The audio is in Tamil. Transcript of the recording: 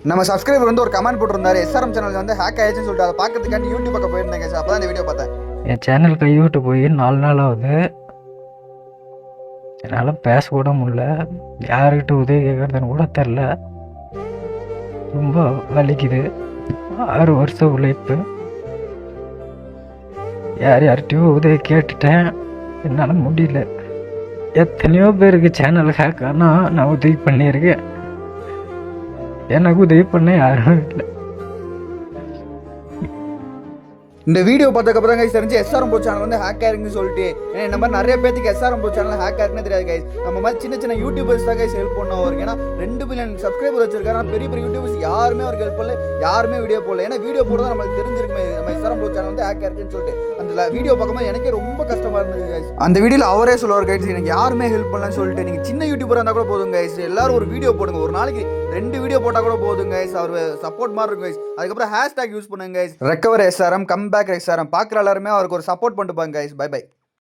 நம்ம சப்ஸ்கிரைபர் வந்து ஒரு கமெண்ட் போட்டிருந்தாரு, எஸ்ஆர்எம் சேனல் வந்து ஹேக் ஆயிடுச்சுன்னு சொல்லிட்டு அதை பார்க்கறதுக்காண்டி யூடியூப் பக்கம் போயிருந்தேங்க சார். அப்போ தான் இந்த வீடியோ பார்த்தேன். என் சேனல் கைவிட்டு போய் 4 நாள் ஆகுது. என்னால் பேச கூட முடியல. யாருக்கிட்ட உதவி கேட்குறதுன்னு கூட தெரில. ரொம்ப வலிக்குது. 6 வருஷம் உழைப்பு. யார்கிட்டையோ உதவி கேட்டுட்டேன், என்னால் முடியல. எத்தனையோ பேருக்கு சேனல் ஹேக் ஆனால் நான் உதவி பண்ணியிருக்கேன். எனக்கு உதவி பண்ண யாரும் இல்லை. இந்த வீடியோ பார்த்ததுக்கப்புறம் தான் கைஸ் தெரிஞ்சு எஸ்ஆர்எம் ப்ரோ சேனல் வந்து ஹேக் ஆயிருக்குன்னு சொல்லிட்டு. ஏன்னா இந்த மாதிரி நிறைய பேருக்கு எஸ்ஆர்எம் ப்ரோ சேனல் ஹேக் ஆயிருக்குன்னு தெரியாது கைஸ். நம்ம மாதிரி சின்ன சின்ன யூடியூபர்ஸ் தான் கைஸ் ஹெல்ப் பண்ண அவருக்கு. ஏன்னா 2 பில்லியன் சப்ஸ்கிரைபர் வச்சிருக்காரு. பெரிய பெரிய யூடியூபர்ஸ் யாருமே அவருக்கு ஹெல்ப் பண்ணல, யாருமே வீடியோ போடல. ஏன்னா வீடியோ போடுறதா நம்மளுக்கு தெரிஞ்சிருக்குமே நம்ம எஸ்ஆர்எம் ப்ரோ சேனல் வந்து ஹேக் ஆயிருக்குன்னு சொல்லிட்டு. அந்த வீடியோ பார்க்கும்போது எனக்கே ரொம்ப கஷ்டமா இருந்தது கைஸ். அந்த வீடியோவில் அவரே சொல்லுவார் கைஸ், எனக்கு யாருமே ஹெல்ப் பண்ணலன்னு சொல்லிட்டு. நீங்கள் சின்ன யூடியூபராக இருந்தால் கூட போதும் கைஸ், எல்லாரும் ஒரு வீடியோ போடுங்க. ஒரு நாளைக்கு 2 வீடியோ போட்டால் கூட போதும் கைஸ். அவர் சப்போர்ட் மாதிரி இருக்கும் கைஸ். அதுக்கப்புறம் ஹேஷ்டாக் யூஸ் பண்ணுங்க guys, recover SRM, come back SRM. பார்க்குற எல்லாருமே அவருக்கு ஒரு சப்போர்ட் பண்ணிட்டு பாங்க கைஸ். By by.